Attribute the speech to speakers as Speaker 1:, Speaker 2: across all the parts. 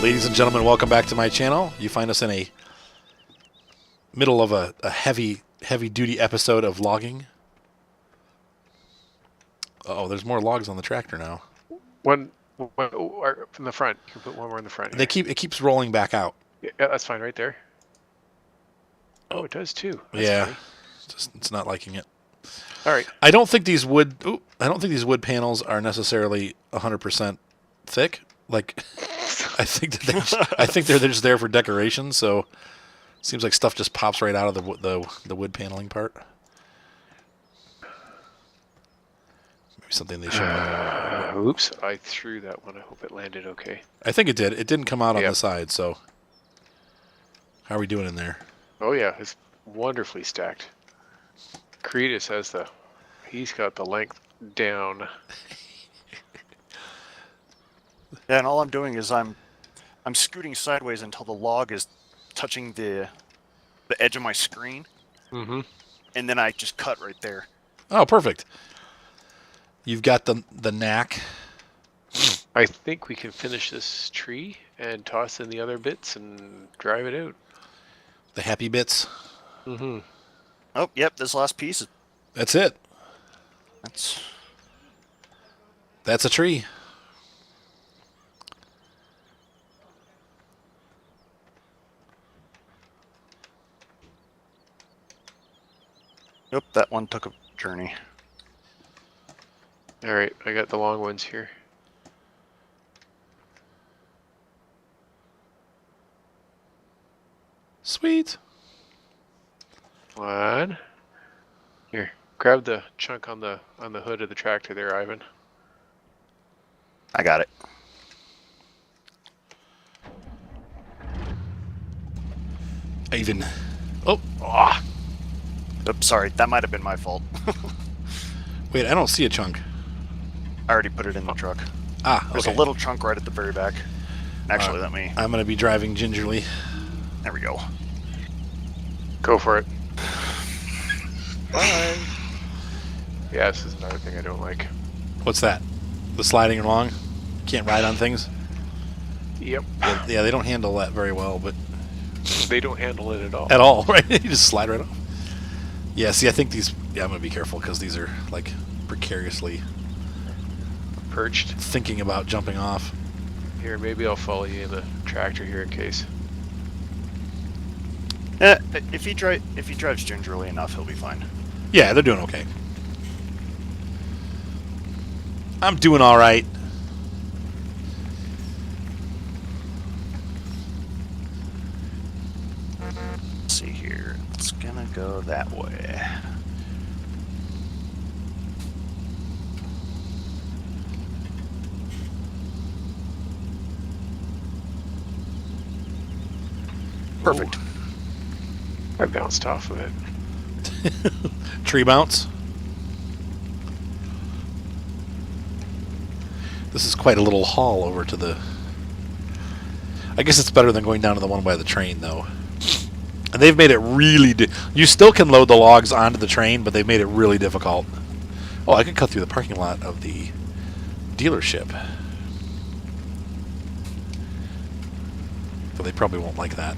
Speaker 1: Ladies and gentlemen, welcome back to my channel. You find us in a middle of a heavy duty episode of logging. Oh, there's more logs on the tractor now.
Speaker 2: One from the front. You can put one more in the front.
Speaker 1: It keeps rolling back out.
Speaker 2: Yeah, that's fine right there. Oh, it does too. That's
Speaker 1: yeah,
Speaker 2: funny.
Speaker 1: It's not liking it.
Speaker 2: All right.
Speaker 1: I don't think these wood panels are necessarily 100% thick. Like, I think they're just there for decoration. So, it seems like stuff just pops right out of the wood paneling part. Maybe something they should.
Speaker 2: Oops! I threw that one. I hope it landed okay.
Speaker 1: I think it did. It didn't come out on the side. So, how are we doing in there?
Speaker 2: Oh yeah, it's wonderfully stacked. Cretus has he's got the length down.
Speaker 3: Yeah, and all I'm doing is I'm scooting sideways until the log is touching the edge of my screen.
Speaker 2: Mm-hmm.
Speaker 3: And then I just cut right there.
Speaker 1: Oh, perfect. You've got the knack.
Speaker 2: I think we can finish this tree and toss in the other bits and drive it out.
Speaker 1: The happy bits.
Speaker 2: Mm-hmm.
Speaker 3: Oh, yep, this last piece.
Speaker 1: That's it.
Speaker 3: That's
Speaker 1: a tree.
Speaker 3: Nope, that one took a journey.
Speaker 2: All right, I got the long ones here.
Speaker 1: Sweet.
Speaker 2: One. Here, grab the chunk on the hood of the tractor there, Ivan.
Speaker 3: I got it.
Speaker 1: Ivan. Oh.
Speaker 3: Oops, sorry, that might have been my fault.
Speaker 1: Wait, I don't see a chunk.
Speaker 3: I already put it in the truck.
Speaker 1: Ah, okay.
Speaker 3: There's a little chunk right at the very back. Actually, let me...
Speaker 1: I'm going to be driving gingerly.
Speaker 3: There we go.
Speaker 2: Go for it.
Speaker 3: Bye.
Speaker 2: Yeah, this is another thing I don't like.
Speaker 1: What's that? The sliding along? Can't ride on things?
Speaker 2: Yep.
Speaker 1: Yeah, they don't handle that very well, but...
Speaker 2: They don't handle it at all.
Speaker 1: At all, right? You just slide right off. Yeah, see, I think these... Yeah, I'm going to be careful, because these are, like, precariously...
Speaker 2: Perched.
Speaker 1: Thinking about jumping off.
Speaker 2: Here, maybe I'll follow you in the tractor here in case.
Speaker 3: If he drives gingerly enough, he'll be fine.
Speaker 1: Yeah, they're doing okay. I'm doing all right.
Speaker 3: Let's see here. It's gonna go that way. Perfect.
Speaker 2: Ooh. I bounced off of it.
Speaker 1: Tree bounce. This is quite a little haul over to the... I guess it's better than going down to the one by the train, though. And they've made it really... You still can load the logs onto the train, but they've made it really difficult. Oh, I could cut through the parking lot of the dealership. But they probably won't like that.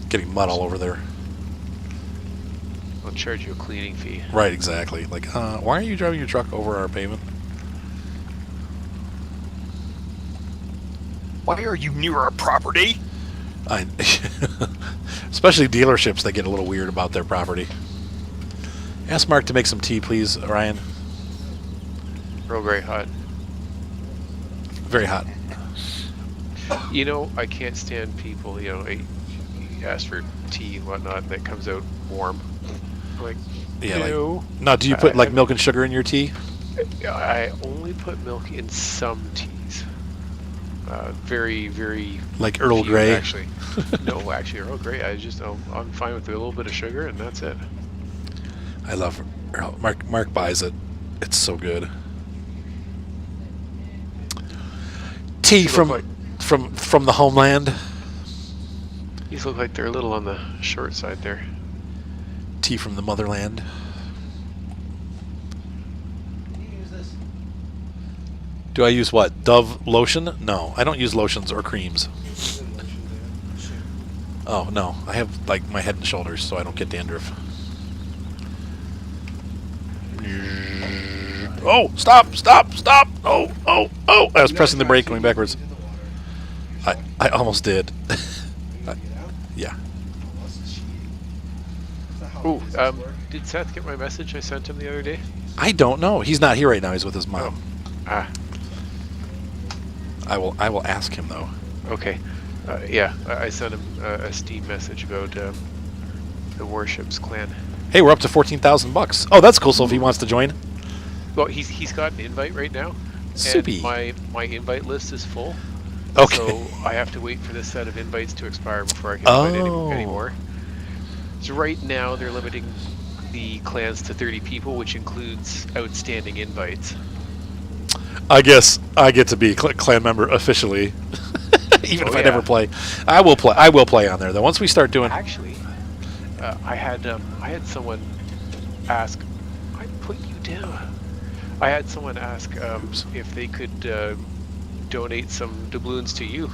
Speaker 1: Getting mud all over there.
Speaker 2: I'll charge you a cleaning fee.
Speaker 1: Right, exactly. Like, why are you driving your truck over our pavement?
Speaker 3: Why are you near our property?
Speaker 1: Especially dealerships, they get a little weird about their property. Ask Mark to make some tea, please, Ryan.
Speaker 2: Real great hot.
Speaker 1: Very hot.
Speaker 2: You know, I can't stand people, you know, you ask for tea and whatnot, and it comes out warm. Like,
Speaker 1: yeah,
Speaker 2: no.
Speaker 1: Like, now, do you put, like, milk and sugar in your tea?
Speaker 2: I only put milk in some teas. Very, very...
Speaker 1: Like Earl
Speaker 2: few,
Speaker 1: Grey?
Speaker 2: Actually. No, actually, Earl Grey, I'm fine with a little bit of sugar, and that's it.
Speaker 1: I love Earl. Mark buys it. It's so good. Tea from the homeland.
Speaker 2: These look like they're a little on the short side there.
Speaker 1: Tea from the motherland. Do I use what? Dove lotion? No, I don't use lotions or creams. Oh, no. I have, like, my head and shoulders, so I don't get dandruff. Oh, stop, stop, stop! Oh, oh, oh! I was pressing the brake going backwards. I almost did. Yeah.
Speaker 2: Ooh, did Seth get my message I sent him the other day?
Speaker 1: I don't know. He's not here right now. He's with his mom.
Speaker 2: Ah,
Speaker 1: I will ask him, though.
Speaker 2: okay. Yeah, I sent him a Steam message about the Warships clan.
Speaker 1: Hey, we're up to $14,000. Oh, that's cool. So if he wants to join,
Speaker 2: Well, he's got an invite right now,
Speaker 1: Soupy.
Speaker 2: and my invite list is full.
Speaker 1: Okay.
Speaker 2: So I have to wait for this set of invites to expire before I can invite any more. So right now they're limiting the clans to 30 people, which includes outstanding invites.
Speaker 1: I guess I get to be clan member officially, even if I never play. I will play. I will play on there though. Once we start doing.
Speaker 2: Actually, I had someone ask. I put you down. I had someone ask if they could donate some doubloons to you.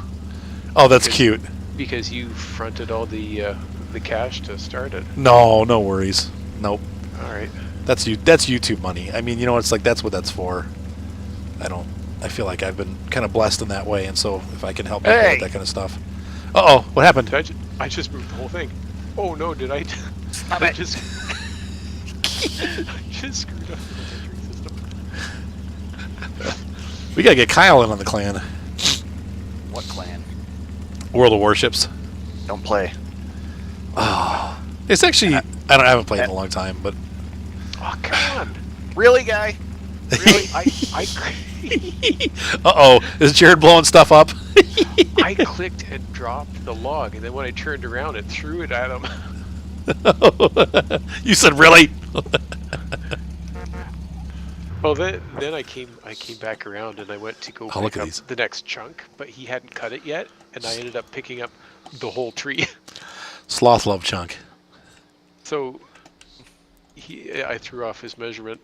Speaker 1: Oh, that's cute.
Speaker 2: Because you fronted all the cash to start it.
Speaker 1: No, no worries. Nope.
Speaker 2: All right.
Speaker 1: That's you. That's YouTube money. I mean, you know, it's like that's what that's for. I feel like I've been kind of blessed in that way, and so if I can help people with that kind of stuff. Uh-oh, what happened?
Speaker 2: I just moved the whole thing. Oh no, did I?
Speaker 3: Stop
Speaker 2: I
Speaker 3: it.
Speaker 2: just screwed up the filtering system.
Speaker 1: We gotta get Kyle in on the clan.
Speaker 3: What clan?
Speaker 1: World of Warships.
Speaker 3: Don't play.
Speaker 1: Oh, it's actually I haven't played in a long time, but
Speaker 2: Oh come on!
Speaker 3: Really, guy?
Speaker 2: Really? I
Speaker 1: uh-oh, is Jared blowing stuff up?
Speaker 2: I clicked and dropped the log, and then when I turned around, it threw it at him.
Speaker 1: You said really?
Speaker 2: Well, then I came back around and I went to go
Speaker 1: look
Speaker 2: pick
Speaker 1: at
Speaker 2: up
Speaker 1: these.
Speaker 2: the next chunk, but he hadn't cut it yet, and I ended up picking up the whole tree.
Speaker 1: Sloth love chunk.
Speaker 2: So I threw off his measurement.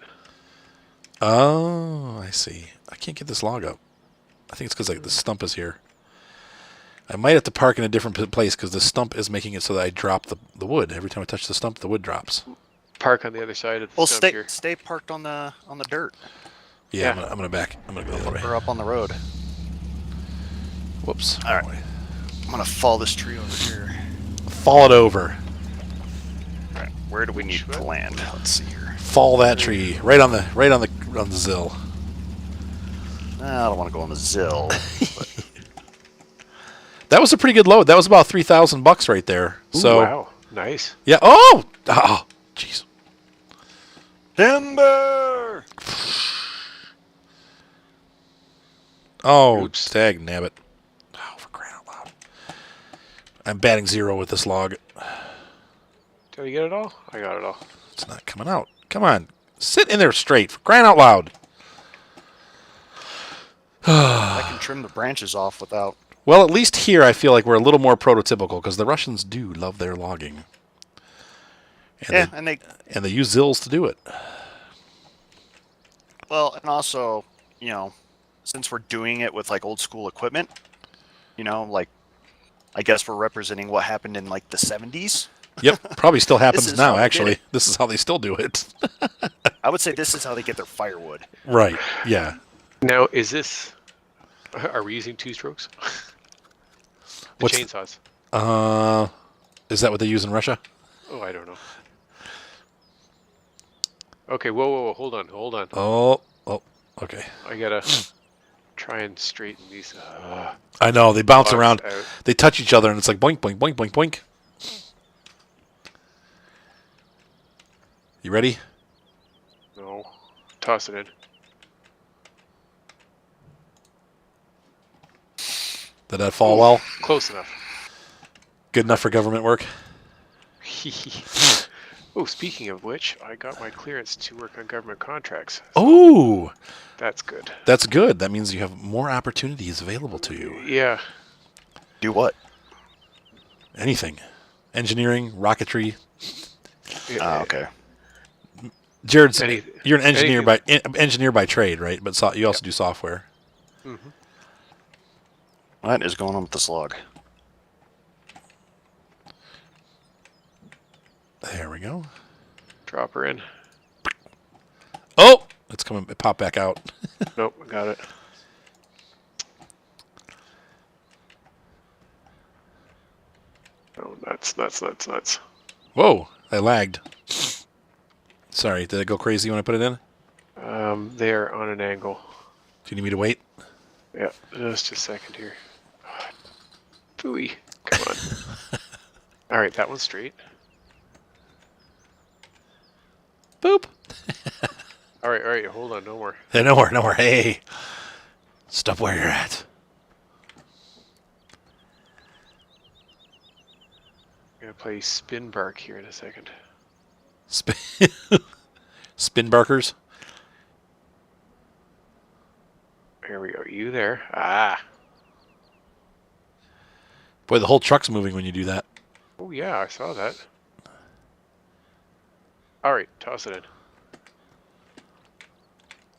Speaker 1: Oh, I see. I can't get this log up. I think it's because like the stump is here. I might have to park in a different place because the stump is making it so that I drop the wood. Every time I touch the stump, the wood drops.
Speaker 2: Park on the other side of the
Speaker 3: Well,
Speaker 2: stump here.
Speaker 3: stay parked on the dirt
Speaker 1: Yeah,
Speaker 2: Yeah.
Speaker 1: I'm gonna back. I'm gonna go the other way.
Speaker 3: or up on the road.
Speaker 1: Whoops.
Speaker 3: All right.
Speaker 1: Wrong way.
Speaker 3: I'm gonna fall this tree over here.
Speaker 1: Fall it over.
Speaker 3: All right. Where do we need
Speaker 2: Which
Speaker 3: to
Speaker 2: way?
Speaker 3: land? Let's see here.
Speaker 1: Fall that tree right on the zill.
Speaker 3: I don't want to go on the Zill. But
Speaker 1: That was a pretty good load. That was about $3,000 right there.
Speaker 2: Ooh,
Speaker 1: So
Speaker 2: wow, nice.
Speaker 1: yeah. Oh, jeez.
Speaker 3: timber.
Speaker 1: Oh,
Speaker 2: Oops.
Speaker 1: dag nabbit. Oh, for crying out loud. I'm batting 0 with this log.
Speaker 2: Did I get it all? I got it all.
Speaker 1: It's not coming out. Come on. Sit in there straight, for crying out loud.
Speaker 3: I can trim the branches off without.
Speaker 1: Well, at least here I feel like we're a little more prototypical because the Russians do love their logging. And
Speaker 3: Yeah,
Speaker 1: they, and they use zills to do it.
Speaker 3: Well, and also, since we're doing it with like old school equipment, like I guess we're representing what happened in like the 70s.
Speaker 1: Yep, probably still happens
Speaker 3: is
Speaker 1: now,
Speaker 3: how they did
Speaker 1: actually.
Speaker 3: it.
Speaker 1: This is how they still do it.
Speaker 3: I would say this is how they get their firewood.
Speaker 1: Right, yeah.
Speaker 2: Now, is this? Are we using 2-strokes? The
Speaker 1: What's
Speaker 2: chainsaws.
Speaker 1: Is that what they use in Russia?
Speaker 2: Oh, I don't know. Okay, whoa, hold on.
Speaker 1: Oh, okay.
Speaker 2: I gotta try and straighten these.
Speaker 1: I know, they bounce
Speaker 2: logs
Speaker 1: around.
Speaker 2: out.
Speaker 1: They touch each other and it's like boink, boink, boink, boink, boink. You ready?
Speaker 2: No, toss it in.
Speaker 1: Did that fall well?
Speaker 2: Close enough.
Speaker 1: Good enough for government work?
Speaker 2: Oh, speaking of which, I got my clearance to work on government contracts.
Speaker 1: Oh,
Speaker 2: That's good.
Speaker 1: that's good. That means you have more opportunities available to you.
Speaker 2: Yeah.
Speaker 3: Do what?
Speaker 1: Anything. Engineering, rocketry.
Speaker 3: Okay.
Speaker 1: Jared's,
Speaker 2: Any-
Speaker 1: you're an engineer
Speaker 2: anything.
Speaker 1: by trade, right? But you also do software.
Speaker 2: Mm-hmm.
Speaker 3: What is going on with this log?
Speaker 1: There we go.
Speaker 2: Drop her in.
Speaker 1: Oh! It's coming. It popped back out.
Speaker 2: Nope, I got it. Oh, nuts.
Speaker 1: Whoa! I lagged. Sorry, did I go crazy when I put it in?
Speaker 2: They're on an angle.
Speaker 1: Do you need me to wait?
Speaker 2: Yeah, just a second here. Phooey. Come on. All right, that one's straight.
Speaker 1: Boop!
Speaker 2: All right, hold on, no more.
Speaker 1: Hey, no more. Hey! Stop where you're at.
Speaker 2: I'm going to play Spin Bark here in a second.
Speaker 1: Spin barkers?
Speaker 2: Here we go. You there? Ah.
Speaker 1: Boy, the whole truck's moving when you do that.
Speaker 2: Oh, yeah, I saw that. All right, toss it in.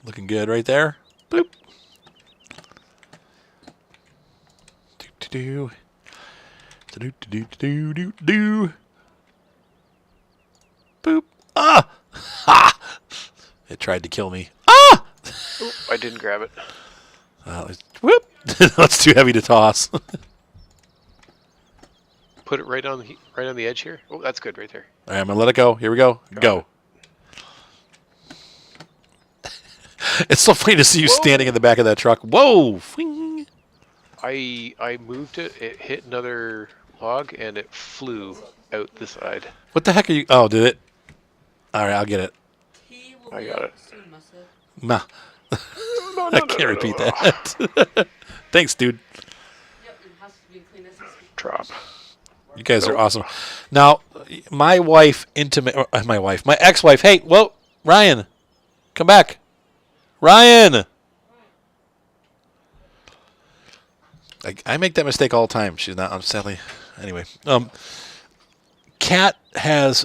Speaker 1: Looking good right there. Boop. Do-do-do. Do-do-do-do-do-do. Boop. Ah! Ha! It tried to kill me. Ah!
Speaker 2: Oh, I didn't grab it.
Speaker 1: Whoop! That's too heavy to toss.
Speaker 2: Put it right on the edge here. Oh, that's good right there.
Speaker 1: All right, I'm gonna let it go. Here we go. Go. It's so funny to see you standing in the back of that truck. Whoa! Fing.
Speaker 2: I moved it. It hit another log and it flew out the side.
Speaker 1: What the heck are you? Oh, did it? All right, I'll get it.
Speaker 2: I got it.
Speaker 1: Nah. I can't repeat that. Thanks, dude.
Speaker 2: Drop.
Speaker 1: You guys are awesome. Now, my ex-wife. Hey, whoa, Ryan, come back, Ryan. I make that mistake all the time. She's not, sadly. Anyway, Kat has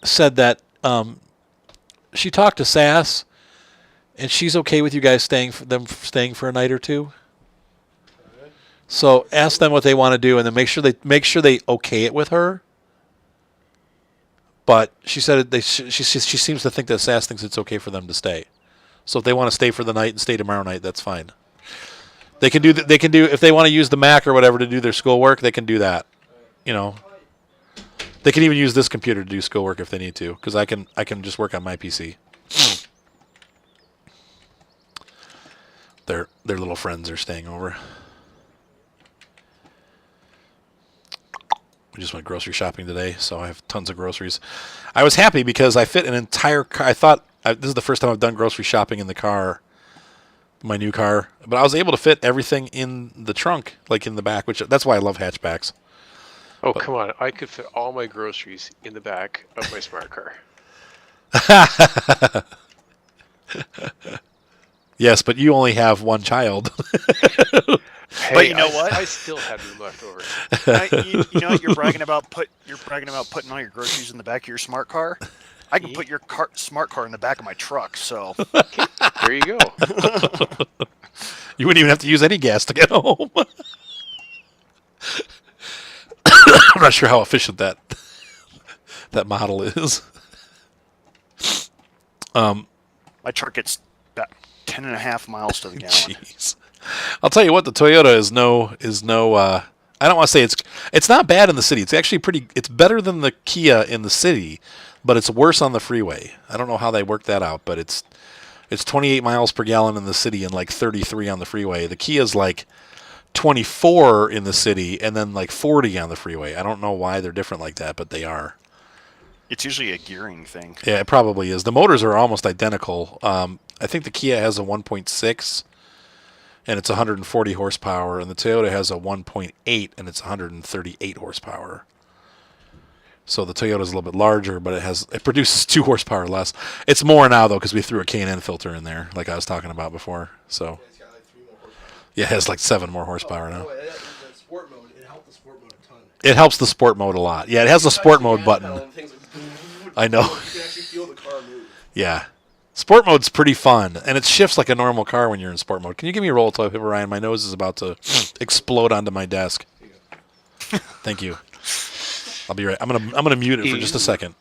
Speaker 1: said that she talked to Sass, and she's okay with you guys staying for a night or two. So ask them what they want to do, and then make sure they okay it with her. But she said she seems to think that Sass thinks it's okay for them to stay. So if they want to stay for the night and stay tomorrow night, that's fine. They can do if they want to use the Mac or whatever to do their schoolwork, they can do that. You know, they can even use this computer to do schoolwork if they need to, because I can just work on my PC. Their little friends are staying over. We just went grocery shopping today, so I have tons of groceries. I was happy because I fit an entire car. I thought this is the first time I've done grocery shopping in the car, my new car. But I was able to fit everything in the trunk, like in the back, that's why I love hatchbacks.
Speaker 2: Oh, come on. I could fit all my groceries in the back of my smart car.
Speaker 3: Yes, but you only have one child.
Speaker 2: Hey,
Speaker 3: but you know what?
Speaker 2: I still have room left over.
Speaker 3: You know what you're bragging about? You're bragging about putting all your groceries in the back of your smart car. I can put your smart car in the back of my truck. So
Speaker 2: there you go.
Speaker 1: You wouldn't even have to use any gas to get home. I'm not sure how efficient that model is.
Speaker 3: My truck gets about 10.5 miles to the gallon.
Speaker 1: Jeez. I'll tell you what, the Toyota is no. I don't want to say it's not bad in the city. It's actually it's better than the Kia in the city, but it's worse on the freeway. I don't know how they work that out, but it's 28 miles per gallon in the city and like 33 on the freeway. The Kia's like 24 in the city and then like 40 on the freeway. I don't know why they're different like that, but they are.
Speaker 3: It's usually a gearing thing.
Speaker 1: Yeah, it probably is. The motors are almost identical. I think the Kia has a 1.6 and it's 140 horsepower, and the Toyota has a 1.8 and it's 138 horsepower. So the Toyota's a little bit larger, but it produces 2 horsepower less. It's more now though because we threw a K&N filter in there, like I was talking about before. So
Speaker 4: It's got like 3 more horsepower.
Speaker 1: yeah, it has like 7 more horsepower now.
Speaker 4: The sport mode, it helped the sport mode a ton.
Speaker 1: It helps the sport mode a lot. Yeah, it has the sport mode button. I know.
Speaker 4: You can actually feel the car move.
Speaker 1: Yeah. Sport mode's pretty fun, and it shifts like a normal car when you're in sport mode. Can you give me a roll till Ryan? My nose is about to explode onto my desk. Thank you. I'll be right. I'm gonna mute it for just a second.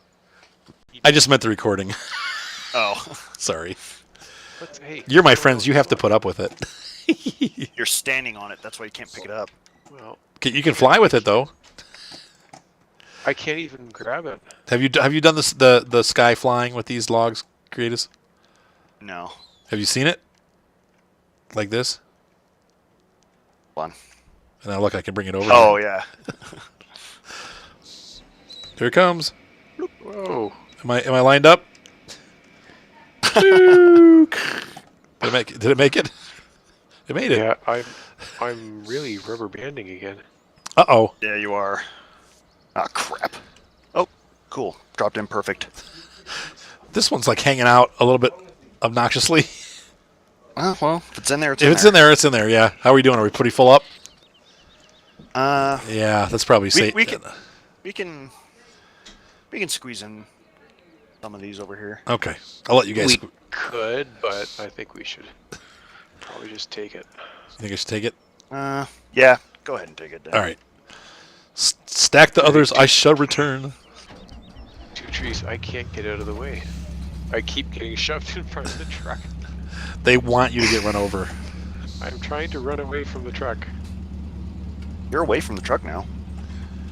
Speaker 1: I just meant the recording.
Speaker 3: Oh,
Speaker 1: Sorry.
Speaker 2: Hey,
Speaker 1: You're my friends. You have to put up with it.
Speaker 3: you're standing on it. That's why you can't pick it up.
Speaker 2: well,
Speaker 1: You can fly with it though.
Speaker 2: I can't even grab it.
Speaker 1: Have you done this the sky flying with these logs, Creatus?
Speaker 3: No.
Speaker 1: Have you seen it? Like this?
Speaker 3: Hold on.
Speaker 1: And now look, I can bring it over.
Speaker 3: Oh,
Speaker 1: here.
Speaker 3: yeah.
Speaker 1: Here it comes.
Speaker 2: Whoa.
Speaker 1: Am I lined up? Did it make it? It made it.
Speaker 2: Yeah, I'm really rubber banding again.
Speaker 1: Uh-oh.
Speaker 3: Yeah, you are. Ah, crap. Oh, cool. Dropped in perfect.
Speaker 1: This one's like hanging out a little bit obnoxiously.
Speaker 3: Well, if it's in there,
Speaker 1: If it's in there, it's in there, yeah. How are we doing? Are we pretty full up?
Speaker 3: Uh,
Speaker 1: Yeah, that's probably safe.
Speaker 3: we can squeeze in some of these over here.
Speaker 1: Okay. I'll let you guys...
Speaker 2: We could, but I think we should probably just take it.
Speaker 1: You think I should take it?
Speaker 3: Yeah. Go ahead and take it. Then.
Speaker 1: All right. Stack the others. I shall return.
Speaker 2: 2 trees. I can't get out of the way. I keep getting shoved in front of the truck.
Speaker 1: They want you to get run over.
Speaker 2: I'm trying to run away from the truck.
Speaker 3: You're away from the truck now.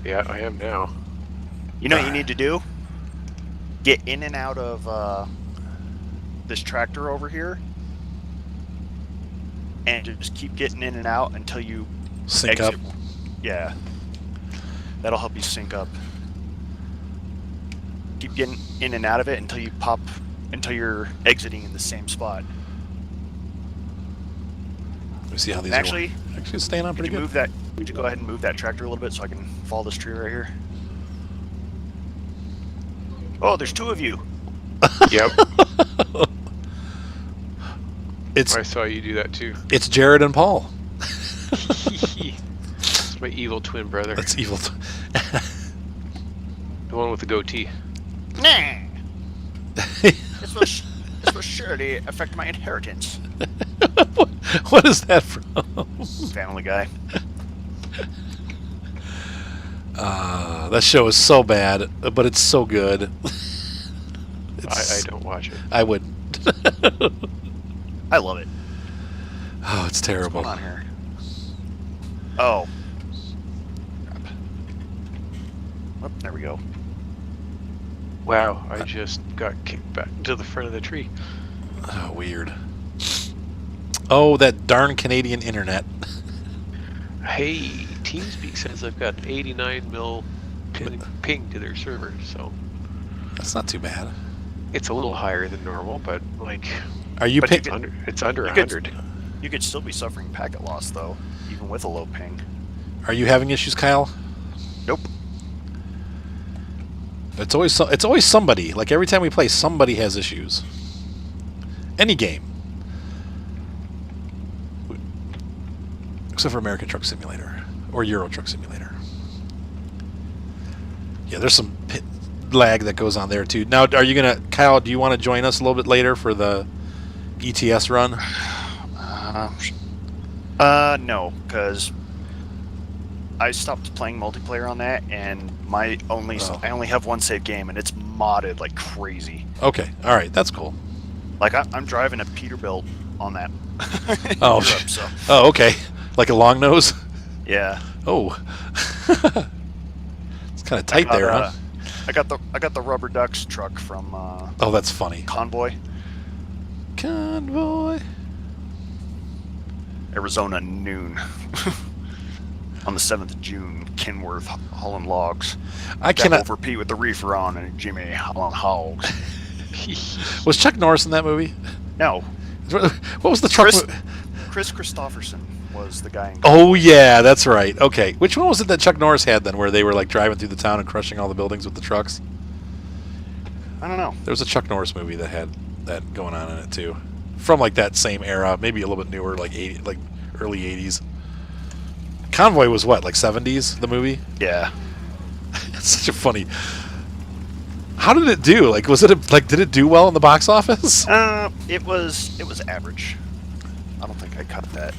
Speaker 2: Yeah, I am now.
Speaker 3: You know what you need to do? Get in and out of this tractor over here, and just keep getting in and out until you
Speaker 1: Sync
Speaker 3: exit.
Speaker 1: up.
Speaker 3: Yeah, that'll help you sync up. Keep getting in and out of it until you pop, until you're exiting in the same spot.
Speaker 1: Let me see how these
Speaker 3: Actually,
Speaker 1: are. Actually, it's staying on
Speaker 3: Could
Speaker 1: pretty
Speaker 3: you
Speaker 1: good.
Speaker 3: move that? Could you go ahead and move that tractor a little bit so I can follow this tree right here? Oh, there's 2 of you.
Speaker 2: Yep.
Speaker 1: It's
Speaker 2: I saw you do that too.
Speaker 1: it's Jared and Paul.
Speaker 2: It's my evil twin brother.
Speaker 1: That's evil.
Speaker 2: The one with the goatee.
Speaker 3: Nah. This will surely affect my inheritance.
Speaker 1: What is that from?
Speaker 3: Family Guy.
Speaker 1: That show is so bad, but it's so good.
Speaker 2: I don't watch it.
Speaker 1: I wouldn't.
Speaker 3: I love it.
Speaker 1: Oh, it's
Speaker 3: What's
Speaker 1: terrible.
Speaker 3: going on here? Oh. Crap. Oh, there we go.
Speaker 2: Wow, I just got kicked back into the front of the tree.
Speaker 1: Oh, weird. Oh, that darn Canadian internet.
Speaker 2: Hey, TeamSpeak says I've got 89 mil ping to their server, so
Speaker 1: That's not too bad.
Speaker 2: it's a little higher than normal, but like
Speaker 1: Are you
Speaker 3: But
Speaker 1: pick?
Speaker 2: it's under
Speaker 3: You could-
Speaker 2: 100.
Speaker 3: You could still be suffering packet loss though, even with a low ping.
Speaker 1: Are you having issues, Kyle?
Speaker 3: Nope.
Speaker 1: It's always somebody. Like every time we play, somebody has issues. Any game, except for American Truck Simulator or Euro Truck Simulator. Yeah, there's some lag that goes on there too. Now, are you gonna, Kyle? Do you want to join us a little bit later for the ETS run?
Speaker 3: No, because I stopped playing multiplayer on that, and I only have one save game, and it's modded like crazy.
Speaker 1: Okay, all right, that's cool.
Speaker 3: Like I'm driving a Peterbilt on that. in
Speaker 1: Oh,
Speaker 3: Europe, so
Speaker 1: oh, okay, like a long nose.
Speaker 3: yeah.
Speaker 1: Oh, it's kind of tight there, huh?
Speaker 3: I got the Rubber Ducks truck from
Speaker 1: Oh, that's funny.
Speaker 3: Convoy,
Speaker 1: Convoy.
Speaker 3: Arizona noon. On the 7th of June, Kenworth hauling logs.
Speaker 1: I
Speaker 3: Back
Speaker 1: cannot.
Speaker 3: over Pete with the reefer on and Jimmy hauling hogs.
Speaker 1: Was Chuck Norris in that movie?
Speaker 3: No,
Speaker 1: What was the truck?
Speaker 3: Chris Christopherson was the guy.
Speaker 1: Oh yeah, that's right. Okay, which one was it that Chuck Norris had then, where they were like driving through the town and crushing all the buildings with the trucks?
Speaker 3: I don't know.
Speaker 1: There was a Chuck Norris movie that had that going on in it too, from like that same era, maybe a little bit newer, like early '80s. Convoy was what, like '70s? The movie?
Speaker 3: Yeah.
Speaker 1: It's such a funny. How did it do? Like, was it like, did it do well in the box office?
Speaker 3: It was average. I don't think I cut that.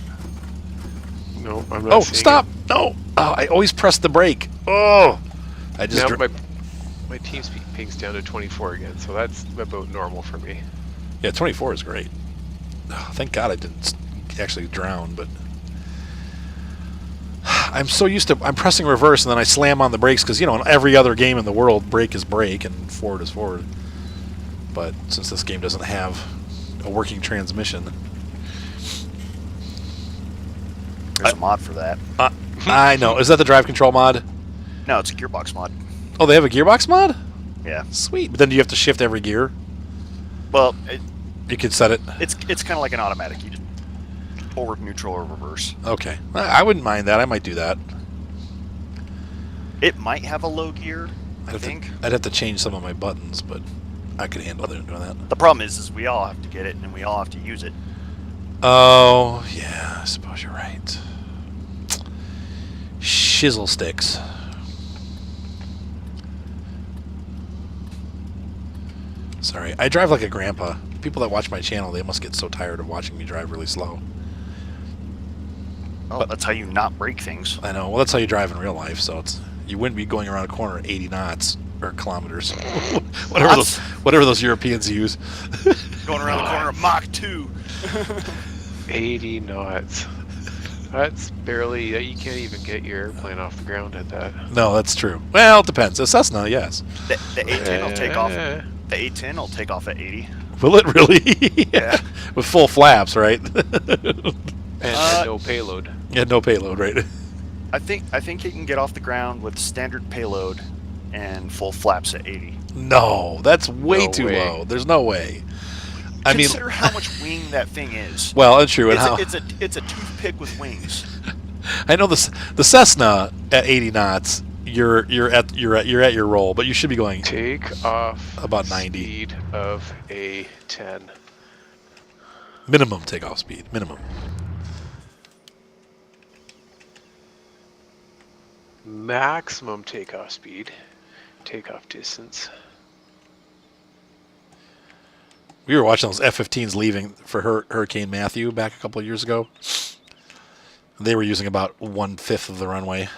Speaker 2: No, I'm not.
Speaker 1: Oh,
Speaker 2: seeing
Speaker 1: stop! No! Oh, I always press the brake. Oh! I
Speaker 2: It.
Speaker 1: just.
Speaker 2: Now my TeamSpeak ping's down to 24 again, so that's about normal for me.
Speaker 1: Yeah, 24 is great. Oh, thank God I didn't actually drown, but. I'm so used to. I'm pressing reverse and then I slam on the brakes because, in every other game in the world, brake is brake and forward is forward. But since this game doesn't have a working transmission.
Speaker 3: There's a mod for that.
Speaker 1: I know. Is that the drive control mod?
Speaker 3: No, it's a gearbox mod.
Speaker 1: Oh, they have a gearbox mod?
Speaker 3: Yeah.
Speaker 1: Sweet. But then do you have to shift every gear?
Speaker 3: Well,
Speaker 1: You could set it.
Speaker 3: it's kind of like an automatic. You just forward, neutral, or reverse.
Speaker 1: Okay. I wouldn't mind that. I might do that.
Speaker 3: It might have a low gear, I think.
Speaker 1: I'd have to change some of my buttons, but I could handle doing that.
Speaker 3: The problem is we all have to get it and we all have to use it.
Speaker 1: Oh, yeah. I suppose you're right. Shizzle sticks. Sorry. I drive like a grandpa. People that watch my channel, they must get so tired of watching me drive really slow.
Speaker 3: Oh, that's how you not break things.
Speaker 1: I know. Well, that's how you drive in real life, so you wouldn't be going around a corner at 80 knots or kilometers. whatever those Europeans use.
Speaker 3: Going around the corner of Mach 2.
Speaker 2: 80 knots. That's barely. You can't even get your airplane off the ground at that.
Speaker 1: No, that's true. Well, it depends. A Cessna, yes.
Speaker 3: The A10 will take off. The A10 will take off at 80.
Speaker 1: Will it really?
Speaker 3: Yeah.
Speaker 1: With full flaps, right?
Speaker 2: And no payload.
Speaker 1: Yeah, no payload, right?
Speaker 3: I think it can get off the ground with standard payload and full flaps at 80.
Speaker 1: No, that's way
Speaker 2: No
Speaker 1: too
Speaker 2: way.
Speaker 1: low. There's no way. I mean,
Speaker 3: Consider how much wing that thing is.
Speaker 1: well, that's true. And
Speaker 3: It's a toothpick with wings.
Speaker 1: I know the Cessna at 80 knots, you're at your roll, but you should be going
Speaker 2: Take off
Speaker 1: about 90
Speaker 2: speed of a 10.
Speaker 1: minimum takeoff speed, minimum.
Speaker 2: Maximum takeoff speed. Takeoff distance.
Speaker 1: We were watching those F-15s leaving for Hurricane Matthew back a couple of years ago. They were using about 1/5 of the runway,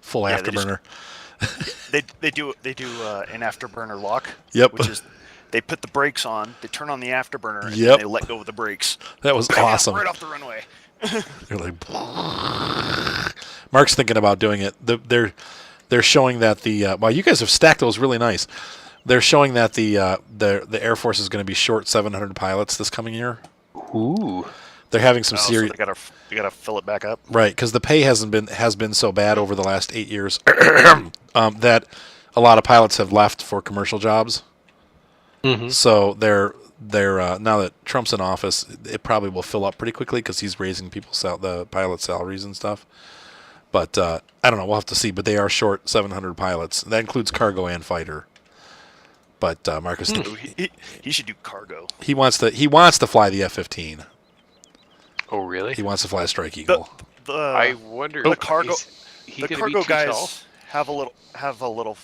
Speaker 1: full
Speaker 3: Yeah,
Speaker 1: afterburner.
Speaker 3: They do an afterburner lock.
Speaker 1: Yep.
Speaker 3: Which is they put the brakes on, they turn on the afterburner, and
Speaker 1: Yep.
Speaker 3: then they let go of the brakes.
Speaker 1: That was
Speaker 3: Bam,
Speaker 1: awesome.
Speaker 3: Right off the runway.
Speaker 1: They're like, Mark's thinking about doing it. They're showing that the well, you guys have stacked those really nice. They're showing that the Air Force is going to be short 700 pilots this coming year.
Speaker 2: Ooh.
Speaker 1: They're having some
Speaker 3: So
Speaker 1: serious
Speaker 3: they gotta fill it back up.
Speaker 1: right because the pay has been so bad over the last 8 years that a lot of pilots have left for commercial jobs.
Speaker 2: Mm-hmm.
Speaker 1: So they're now that Trump's in office, it probably will fill up pretty quickly because he's raising the pilot salaries and stuff. But I don't know. We'll have to see. But they are short 700 pilots. That includes cargo and fighter. But Marcus,
Speaker 3: He should do cargo.
Speaker 1: he wants to fly the F-15.
Speaker 2: Oh, really?
Speaker 1: He wants to fly a Strike Eagle.
Speaker 2: I wonder.
Speaker 3: the cargo
Speaker 2: He
Speaker 3: the
Speaker 2: gonna
Speaker 3: cargo
Speaker 2: be too tall?
Speaker 3: guys have a little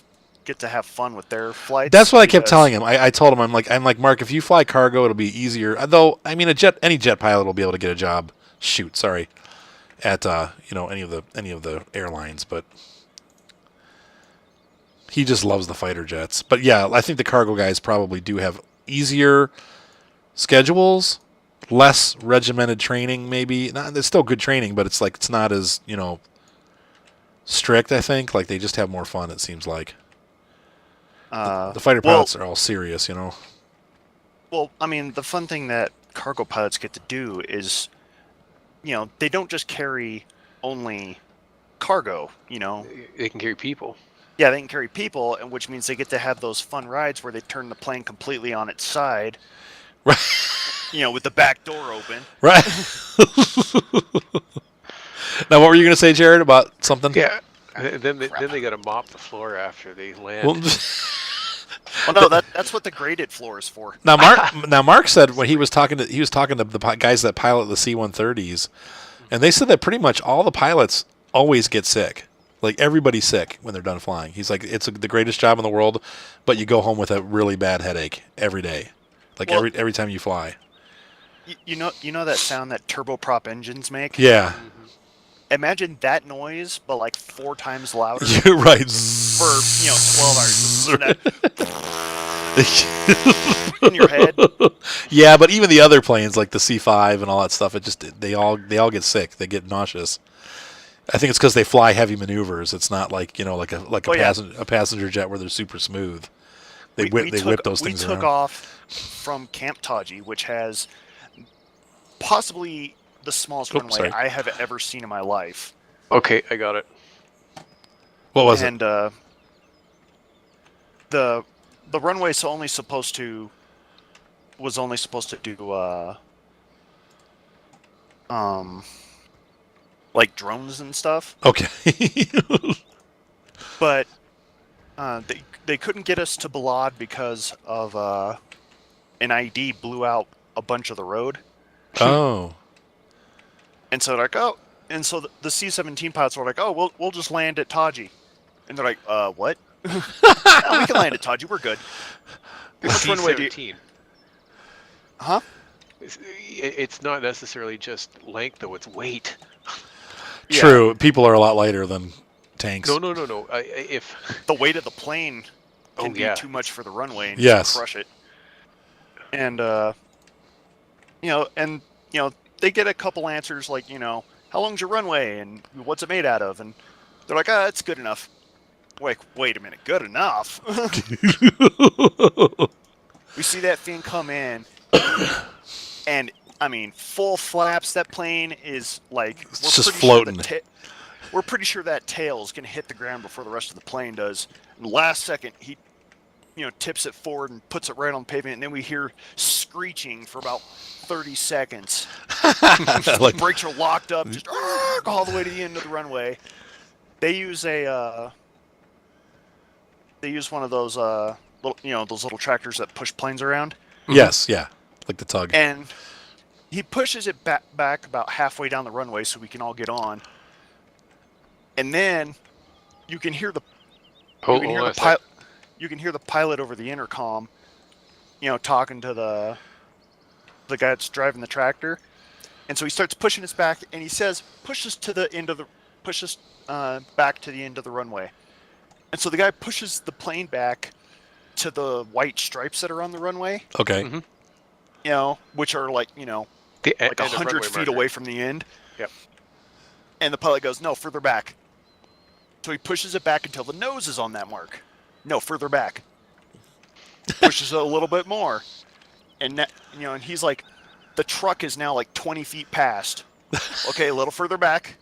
Speaker 3: get to have fun with their flights.
Speaker 1: That's what I kept
Speaker 3: because-
Speaker 1: telling him. I told him I'm like Mark, if you fly cargo, it'll be easier. Though I mean, any jet pilot will be able to get a job. At any of the airlines, but he just loves the fighter jets. But yeah, I think the cargo guys probably do have easier schedules, less regimented training. Maybe it's still good training, but it's not as strict. I think like they just have more fun. It seems like the fighter pilots are all serious.
Speaker 3: Well, I mean, the fun thing that cargo pilots get to do is, they don't just carry only cargo.
Speaker 2: They can carry people.
Speaker 3: Yeah, they can carry people, and which means they get to have those fun rides where they turn the plane completely on its side.
Speaker 1: Right.
Speaker 3: With the back door open.
Speaker 1: Right. Now, what were you going to say, Jared, about something?
Speaker 2: Yeah. And then they got to mop the floor after they land.
Speaker 1: Well,
Speaker 3: Well, no, that's what the graded floor is for.
Speaker 1: Now, Mark said when he was talking to the guys that pilot the C-130s, and they said that pretty much all the pilots always get sick. Like, everybody's sick when they're done flying. He's like, it's the greatest job in the world, but you go home with a really bad headache every day. Like,
Speaker 3: Well-
Speaker 1: every time you fly.
Speaker 3: You know that sound that turboprop engines make?
Speaker 1: Yeah.
Speaker 3: Imagine that noise, but like 4 times louder
Speaker 1: You're right.
Speaker 3: for 12 hours. So that in your head.
Speaker 1: Yeah, but even the other planes, like the C-5 and all that stuff, they all get sick. They get nauseous. I think it's because they fly heavy maneuvers. It's not like like a
Speaker 3: Oh, yeah.
Speaker 1: a passenger jet where they're super smooth. They whip those things
Speaker 3: We took
Speaker 1: around.
Speaker 3: off from Camp Taji, which has possibly the smallest runway
Speaker 1: sorry.
Speaker 3: I have ever seen in my life.
Speaker 2: Okay, I got it.
Speaker 1: What was
Speaker 3: And the runway was only supposed to do like drones and stuff,
Speaker 1: it? Okay.
Speaker 3: but they couldn't get us to Balad because of an ID blew out a bunch of the road.
Speaker 1: Oh.
Speaker 3: And so the C-17 pilots were like, "Oh, we'll just land at Taji," and they're like, "What? No, we can land at Taji. We're good." Which runway do you-
Speaker 2: C-17.
Speaker 3: Huh?
Speaker 2: It's not necessarily just length, though. It's weight.
Speaker 3: Yeah.
Speaker 1: True. People are a lot lighter than tanks.
Speaker 2: No. If
Speaker 3: The weight of the plane can
Speaker 2: Oh,
Speaker 3: be
Speaker 2: yeah.
Speaker 3: too much for the runway and
Speaker 1: Yes.
Speaker 3: just crush it. And they get a couple answers like, how long's your runway and what's it made out of? And they're like, it's good enough. Wait a minute, good enough? We see that thing come in, and I mean, full flaps. That plane is like
Speaker 1: It's just floating.
Speaker 3: We're pretty sure that tail's gonna hit the ground before the rest of the plane does. And last second, he, tips it forward and puts it right on the pavement, and then we hear screeching for about 30 seconds.
Speaker 1: Like-
Speaker 3: Brakes are locked up, just all the way to the end of the runway. They use one of those those little tractors that push planes around,
Speaker 1: Yes, yeah. Like the tug.
Speaker 3: and he pushes it back about halfway down the runway so we can all get on. And then you can hear the you can hear the pilot over the intercom, talking to the guy that's driving the tractor. And so he starts pushing us back, and he says, push us back to the end of the runway. And so the guy pushes the plane back to the white stripes that are on the runway,
Speaker 1: Okay.
Speaker 2: Mhm.
Speaker 3: which are like,
Speaker 2: the
Speaker 3: like
Speaker 2: end of
Speaker 3: 100
Speaker 2: runway
Speaker 3: feet
Speaker 2: marker.
Speaker 3: away from the end.
Speaker 2: Yep.
Speaker 3: And the pilot goes, no, further back. So he pushes it back until the nose is on that mark. No, further back. Pushes it a little bit more. And, and he's like, the truck is now like 20 feet past. Okay, a little further back.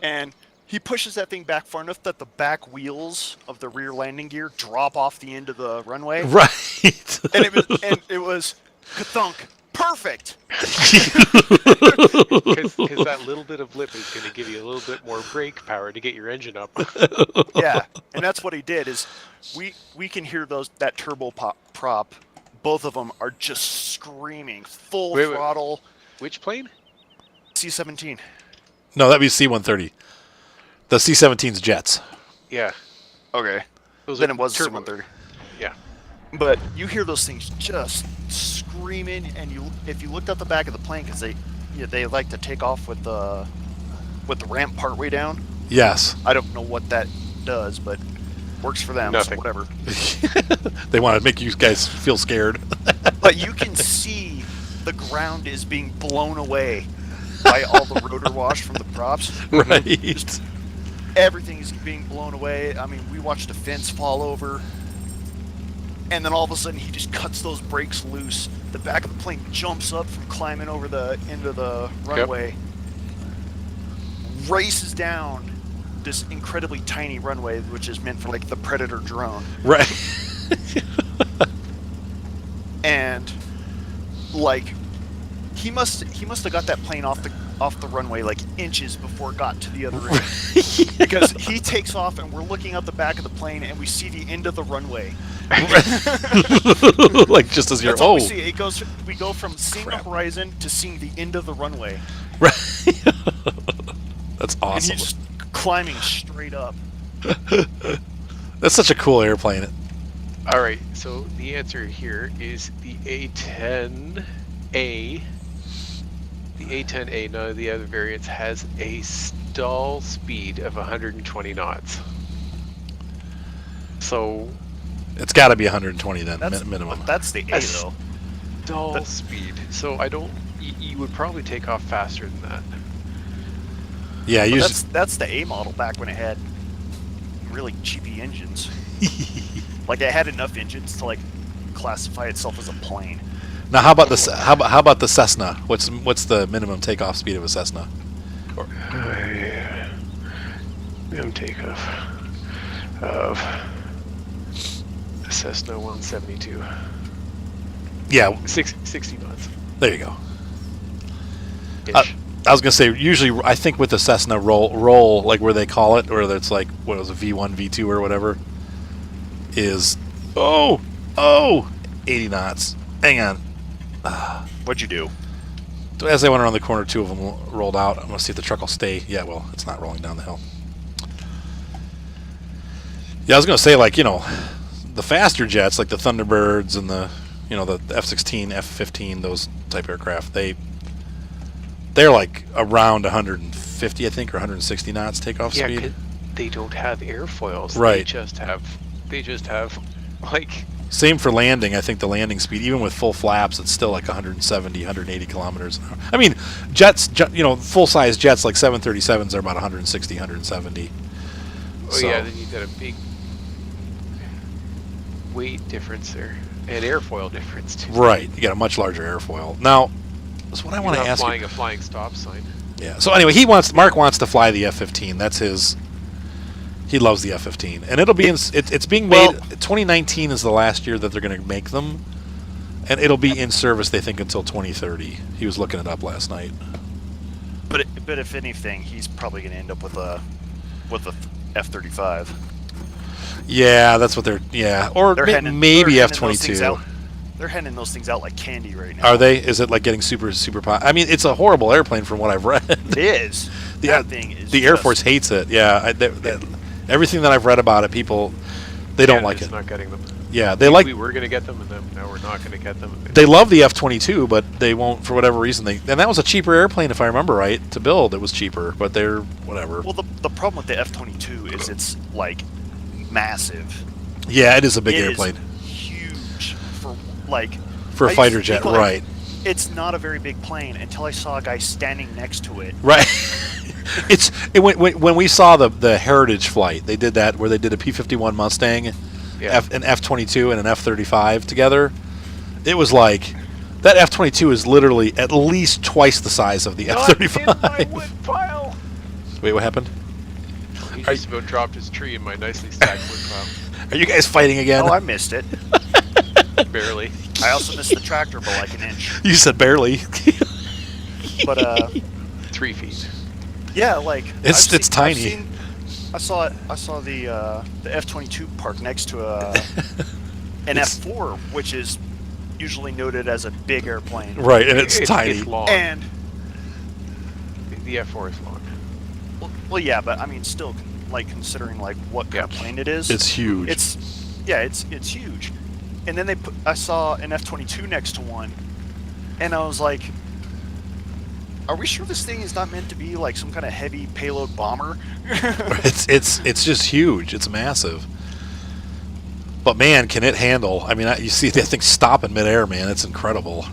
Speaker 3: And he pushes that thing back far enough that the back wheels of the rear landing gear drop off the end of the runway.
Speaker 1: Right.
Speaker 3: And it was ka-thunk. Perfect.
Speaker 2: Because that little bit of lip is going to give you a little bit more brake power to get your engine up.
Speaker 3: Yeah, and that's what he did. Is we can hear that turbo prop. Both of them are just screaming full
Speaker 2: Wait.
Speaker 3: throttle.
Speaker 2: Which plane?
Speaker 3: C-17.
Speaker 1: No, that'd be C-130. The C-17's jets.
Speaker 2: Yeah.
Speaker 3: Okay.
Speaker 2: Those
Speaker 3: Then
Speaker 2: are
Speaker 3: it was
Speaker 2: turbo.
Speaker 3: C-130.
Speaker 2: Yeah.
Speaker 3: But you hear those things just screaming, and if you looked at the back of the plane, because they like to take off with the ramp partway down.
Speaker 1: Yes.
Speaker 3: I don't know what that does, but works for them.
Speaker 2: Nothing.
Speaker 3: So whatever.
Speaker 1: They want to make you guys feel scared.
Speaker 3: But you can see the ground is being blown away by all the rotor wash from the props.
Speaker 1: Right.
Speaker 3: Everything is being blown away. I mean, we watched a fence fall over, and then all of a sudden he just cuts those brakes loose. The back of the plane jumps up from climbing over the end of the runway, races down this incredibly tiny runway, which is meant for like the Predator drone.
Speaker 1: Right.
Speaker 3: And like he must have got that plane off the runway like inches before it got to the other end. Because he takes off and we're looking out the back of the plane and we see the end of the runway.
Speaker 1: Like just as you're
Speaker 3: That's all we see. We go from seeing the horizon to seeing the end of the runway.
Speaker 1: Right. That's
Speaker 3: And he
Speaker 1: awesome.
Speaker 3: just climbing straight up.
Speaker 1: That's such a cool airplane.
Speaker 2: All right, so the answer here is the A10A. The A10A, none of the other variants, has a stall speed of 120 knots. So
Speaker 1: It's got to be 120 then,
Speaker 3: That's
Speaker 1: minimum.
Speaker 3: That's the A though.
Speaker 2: stall speed. So I don't. You would probably take off faster than that.
Speaker 1: Yeah,
Speaker 3: But
Speaker 1: usually.
Speaker 3: that's the A model back when it had really cheapy engines. Like it had enough engines to like classify itself as a plane.
Speaker 1: Now, how about the how about the Cessna? What's the minimum takeoff speed of a Cessna?
Speaker 2: Minimum takeoff of a Cessna 172.
Speaker 1: Yeah,
Speaker 2: 60 knots.
Speaker 1: there you go.
Speaker 2: Ish.
Speaker 1: I was gonna say usually I think with the Cessna roll like where they call it, or it's like what was a V1, V2 or whatever, is 80 knots. Hang on.
Speaker 3: What'd you do?
Speaker 1: So as I went around the corner, two of them rolled out. I'm gonna see if the truck will stay. Yeah, well, it's not rolling down the hill. Yeah, I was gonna say like the faster jets like the Thunderbirds and the the F-16, F-15, those type aircraft, they're like around 150, I think, or 160 knots takeoff
Speaker 2: Yeah,
Speaker 1: speed.
Speaker 2: 'cause they don't have airfoils.
Speaker 1: Right.
Speaker 2: They just have like.
Speaker 1: Same for landing. I think the landing speed, even with full flaps, it's still like 170, 180 kilometers an hour. I mean, jets, full-size jets like 737s are about 160, 170.
Speaker 2: Oh
Speaker 1: So-
Speaker 2: yeah, then you've got a big weight difference there, and airfoil difference too.
Speaker 1: Right. You got a much larger airfoil. Now, that's what I want to
Speaker 2: You're not
Speaker 1: ask you.
Speaker 2: flying a flying stop sign.
Speaker 1: Yeah. So anyway, Mark wants to fly the F-15. That's his. He loves the F-15, and it'll be it's being made. 2019 is the last year that they're going to make them, and it'll be in service. They think until 2030. He was looking it up last night.
Speaker 3: But if anything, he's probably going to end up with a F-35.
Speaker 1: Yeah, that's what they're. Yeah, or
Speaker 3: They're handing-
Speaker 1: maybe
Speaker 3: they're handing those things
Speaker 1: F-22.
Speaker 3: out. They're handing those things out like candy right now.
Speaker 1: Are they? Is it like getting super I mean, it's a horrible airplane from what I've read.
Speaker 3: It is. That thing is.
Speaker 1: The Air
Speaker 3: just-
Speaker 1: Force hates it. Yeah, everything that I've read about it, people they don't like
Speaker 2: Canada's
Speaker 1: it.
Speaker 2: Not getting them.
Speaker 1: Yeah, they like.
Speaker 2: We were going to get them, and then now we're not going to get them.
Speaker 1: They love the F-22, but they won't for whatever reason. And that was a cheaper airplane, if I remember right, to build. It was cheaper, but they're whatever.
Speaker 3: Well, the problem with the F-22 is it's like massive.
Speaker 1: Yeah, it is a big
Speaker 3: It is
Speaker 1: airplane
Speaker 3: huge for like.
Speaker 1: for
Speaker 3: I
Speaker 1: a
Speaker 3: used
Speaker 1: fighter
Speaker 3: to
Speaker 1: jet,
Speaker 3: think, like,
Speaker 1: right?
Speaker 3: It's not a very big plane until I saw a guy standing next to it.
Speaker 1: Right. When we saw the Heritage flight, they did that where they did a P-51 Mustang,
Speaker 2: Yeah.
Speaker 1: an F-22, and an F-35 together. It was like that F-22 is literally at least twice the size of the
Speaker 2: Not in my
Speaker 1: F-35.
Speaker 2: wood pile.
Speaker 1: Wait, what happened?
Speaker 2: He
Speaker 1: Are
Speaker 2: just about dropped his tree in my nicely stacked wood pile.
Speaker 1: Are you guys fighting again?
Speaker 3: Oh, I missed it.
Speaker 2: Barely.
Speaker 3: I also missed the tractor by like an inch.
Speaker 1: You said barely.
Speaker 3: But
Speaker 2: 3 feet.
Speaker 3: yeah, like
Speaker 1: It's tiny.
Speaker 3: I saw the F-22 parked next to an
Speaker 1: It's-
Speaker 3: F-4, which is usually noted as a big airplane.
Speaker 1: Right, and it's tiny.
Speaker 2: It's long.
Speaker 3: And
Speaker 2: The F4 is long.
Speaker 3: well, yeah, but I mean, still, like considering like what kind of
Speaker 2: Yeah.
Speaker 3: plane it is,
Speaker 1: It's huge.
Speaker 3: it's huge. And then I saw an F-22 next to one, and I was like, are we sure this thing is not meant to be like some kind of heavy payload bomber?
Speaker 1: It's just huge. It's massive. But man, can it handle? I mean, you see that thing stop in midair, man. It's incredible.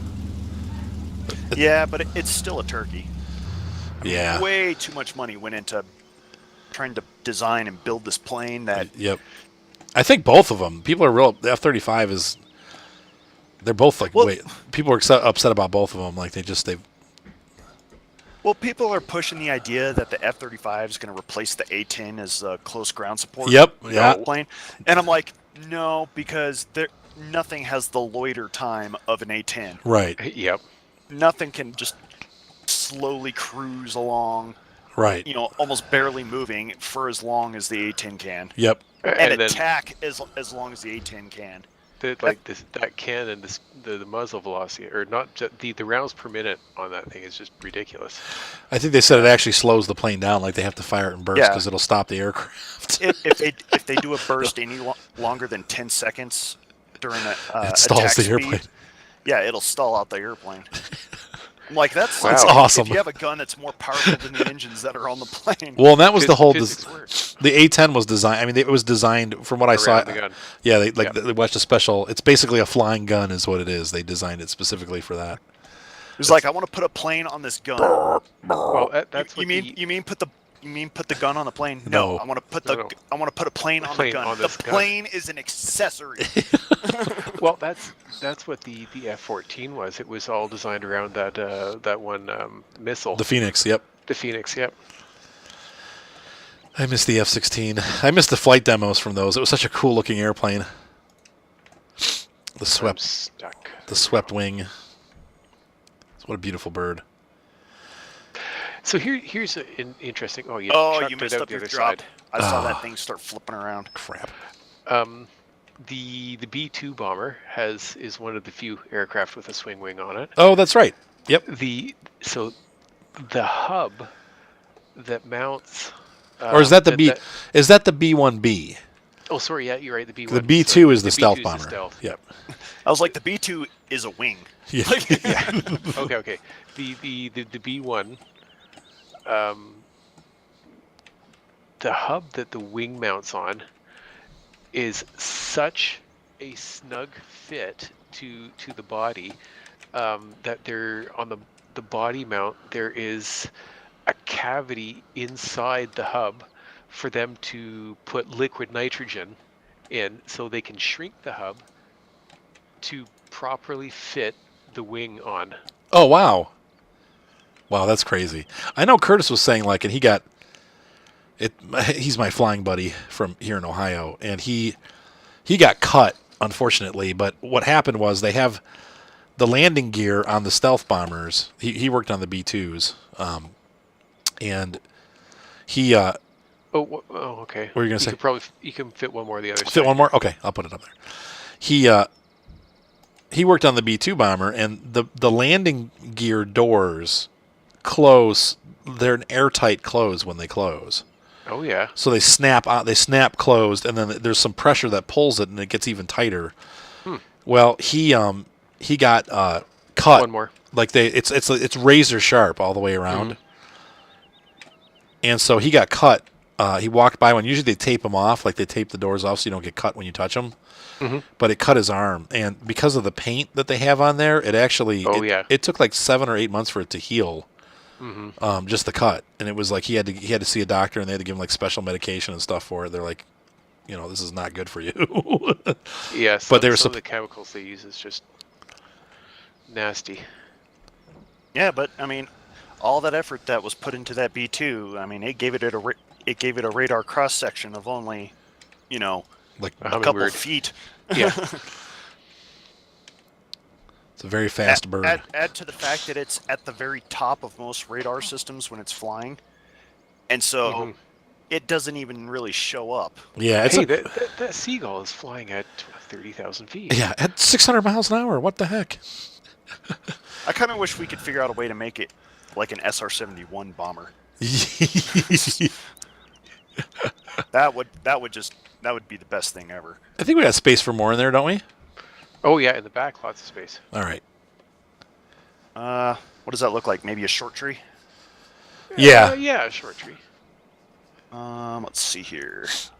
Speaker 3: Yeah, but it's still a turkey. I mean,
Speaker 1: Yeah.
Speaker 3: way too much money went into trying to design and build this plane that
Speaker 1: Yep. I think both of them. People are real. The F-35 is. They're both like.
Speaker 3: Well-
Speaker 1: wait. People are upset about both of them. Like they.
Speaker 3: well, people are pushing the idea that the F-35 is going to replace the A-10 as a close ground support
Speaker 1: Yep. Yeah.
Speaker 3: plane, and I'm like, no, because nothing has the loiter time of an A-10.
Speaker 1: Right.
Speaker 2: Yep.
Speaker 3: Nothing can just slowly cruise along,
Speaker 1: Right.
Speaker 3: almost barely moving for as long as the A-10 can,
Speaker 1: Yep.
Speaker 3: and
Speaker 2: then
Speaker 3: attack as long as the A-10 can.
Speaker 2: that cannon, the muzzle velocity, or not the rounds per minute on that thing is just ridiculous.
Speaker 1: I think they said it actually slows the plane down, like they have to fire it in bursts
Speaker 3: Yeah.
Speaker 1: because it'll stop the aircraft.
Speaker 3: If they do a burst any longer than 10 seconds during the
Speaker 1: It stalls
Speaker 3: attack
Speaker 1: the
Speaker 3: speed,
Speaker 1: airplane.
Speaker 3: yeah, it'll stall out the airplane. I'm like, that's
Speaker 1: awesome.
Speaker 3: If you have a gun that's more powerful than the engines that are on the plane.
Speaker 1: Well, and that was the whole.
Speaker 2: Physics works
Speaker 1: The A-10 was designed. I mean, it was designed from what I saw.
Speaker 2: around the gun.
Speaker 1: Yeah, they
Speaker 2: Yep.
Speaker 1: they watched a special. It's basically a flying gun, is what it is. They designed it specifically for that.
Speaker 3: It was like, I want to put a plane on this gun.
Speaker 2: Well, that's
Speaker 3: You
Speaker 2: what
Speaker 3: mean put the gun on the plane?
Speaker 1: No.
Speaker 3: No, I want to put
Speaker 2: No.
Speaker 3: I want to put a plane on the
Speaker 2: plane
Speaker 3: gun.
Speaker 2: on
Speaker 3: The
Speaker 2: this gun.
Speaker 3: plane is an accessory.
Speaker 2: Well, that's what the F-14 was. It was all designed around that one missile.
Speaker 1: The Phoenix. Yep.
Speaker 2: The Phoenix, yep.
Speaker 1: I missed the F-16. I missed the flight demos from those. It was such a cool looking airplane. The
Speaker 2: I'm
Speaker 1: swept,
Speaker 2: stuck.
Speaker 1: the swept wing. What a beautiful bird.
Speaker 2: So here's an interesting. Oh, you
Speaker 3: Oh, you
Speaker 2: chucked
Speaker 3: messed
Speaker 2: it out
Speaker 3: up
Speaker 2: the
Speaker 3: your
Speaker 2: other
Speaker 3: drop.
Speaker 2: side.
Speaker 3: I saw that thing start flipping around.
Speaker 1: Crap.
Speaker 2: The B-2 bomber is one of the few aircraft with a swing wing on it.
Speaker 1: Oh, that's right. Yep.
Speaker 2: The hub that mounts.
Speaker 1: Or is that the B? Is that the B-1B?
Speaker 2: Oh, sorry. Yeah, you're right. The B-1.
Speaker 1: The B-2 is the
Speaker 2: B-2
Speaker 1: stealth
Speaker 2: is
Speaker 1: bomber.
Speaker 2: the stealth.
Speaker 1: Yep.
Speaker 3: I was like, the B-2 is a wing.
Speaker 1: Yeah.
Speaker 2: Yeah. Okay. The B-1. The hub that the wing mounts on is such a snug fit to the body that there on the body mount there is a cavity inside the hub for them to put liquid nitrogen in so they can shrink the hub to properly fit the wing on.
Speaker 1: Oh, wow. Wow, that's crazy. I know Curtis was saying, like, and he got it. He's my flying buddy from here in Ohio, and he got cut, unfortunately. But what happened was they have the landing gear on the stealth bombers. He worked on the B-2s, and he.
Speaker 2: Okay.
Speaker 1: What were you gonna say?
Speaker 2: You can fit one more of the other.
Speaker 1: Fit one more? Okay, I'll put it up there. He worked on the B-2 bomber, and the landing gear doors close. They're an airtight close when they close.
Speaker 2: Oh yeah.
Speaker 1: So they snap out. They snap closed, and then there's some pressure that pulls it, and it gets even tighter. Well, he got cut.
Speaker 2: One more.
Speaker 1: Like it's razor sharp all the way around, and so he got cut. He walked by one. Usually they tape them off, like they tape the doors off so you don't get cut when you touch them. But it cut his arm, and because of the paint that they have on there, it actually it took like 7 or 8 months for it to heal. Just the cut, and it was like he had to see a doctor, and they had to give him like special medication and stuff for it. They're like, this is not good for you.
Speaker 2: Yeah,
Speaker 1: but they were
Speaker 2: some of the chemicals they use is just nasty.
Speaker 3: Yeah, but I mean, all that effort that was put into that B-2, I mean, it gave it a radar cross section of only,
Speaker 1: like
Speaker 3: a couple of feet.
Speaker 2: Yeah.
Speaker 1: It's a very fast bird.
Speaker 3: Add to the fact that it's at the very top of most radar systems when it's flying, and so it doesn't even really show up.
Speaker 1: Yeah, it's
Speaker 2: Hey, that seagull is flying at 30,000 feet.
Speaker 1: yeah, at 600 miles an hour. What the heck?
Speaker 3: I kind of wish we could figure out a way to make it like an SR-71 bomber. That would be the best thing ever.
Speaker 1: I think we got space for more in there, don't we?
Speaker 2: Oh yeah, in the back, lots of space.
Speaker 1: All right.
Speaker 3: What does that look like? Maybe a short tree?
Speaker 1: Yeah.
Speaker 2: Yeah, a short tree.
Speaker 3: Let's see here. Is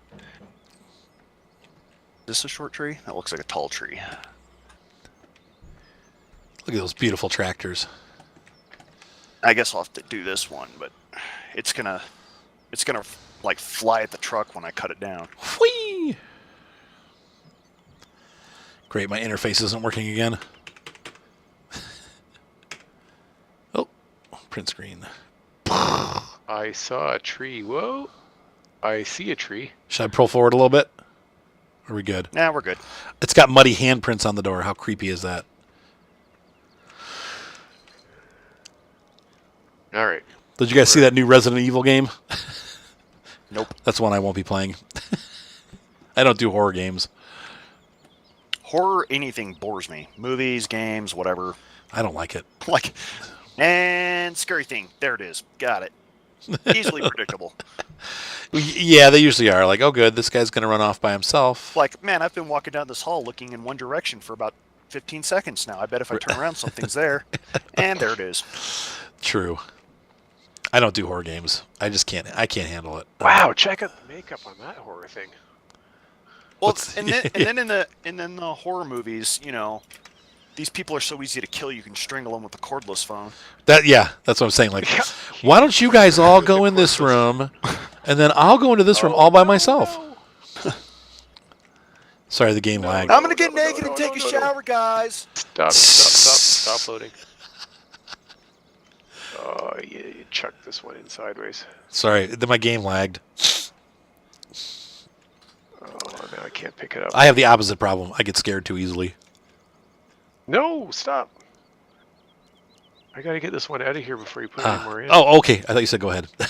Speaker 3: this a short tree? That looks like a tall tree.
Speaker 1: Look at those beautiful tractors.
Speaker 3: I guess I'll have to do this one, but it's gonna like fly at the truck when I cut it down.
Speaker 1: Whee! Great, my interface isn't working again. Oh, print screen.
Speaker 2: I saw a tree. Whoa! I see a tree.
Speaker 1: Should I pull forward a little bit? Are we good?
Speaker 3: Nah, we're good.
Speaker 1: It's got muddy handprints on the door. How creepy is that?
Speaker 2: All right.
Speaker 1: Did you guys see that new Resident Evil game?
Speaker 3: Nope.
Speaker 1: That's one I won't be playing. I don't do horror games.
Speaker 3: Horror, anything bores me. Movies, games, whatever.
Speaker 1: I don't like it.
Speaker 3: Like, and scary thing. There it is. Got it. Easily predictable.
Speaker 1: Yeah, they usually are. Like, oh, good, this guy's going to run off by himself.
Speaker 3: Like, man, I've been walking down this hall looking in one direction for about 15 seconds now. I bet if I turn around, something's there. And there it is.
Speaker 1: True. I don't do horror games. I just can't. I can't handle it.
Speaker 2: Wow, check out the makeup on that horror thing.
Speaker 3: Well, and then in the horror movies, you know, these people are so easy to kill. You can strangle them with a cordless phone.
Speaker 1: That's what I'm saying. Like, why don't you guys all go in this room, and then I'll go into this room all by myself.
Speaker 2: No.
Speaker 1: Sorry, the game lagged.
Speaker 3: I'm gonna get naked and take a shower, guys.
Speaker 2: Stop loading. Oh, you chucked this one in sideways.
Speaker 1: Sorry, my game lagged.
Speaker 2: Oh, now I can't pick it up.
Speaker 1: I have the opposite problem. I get scared too easily.
Speaker 2: No, stop. I gotta get this one out of here before you put any more in.
Speaker 1: Oh, okay. I thought you said go ahead.
Speaker 3: I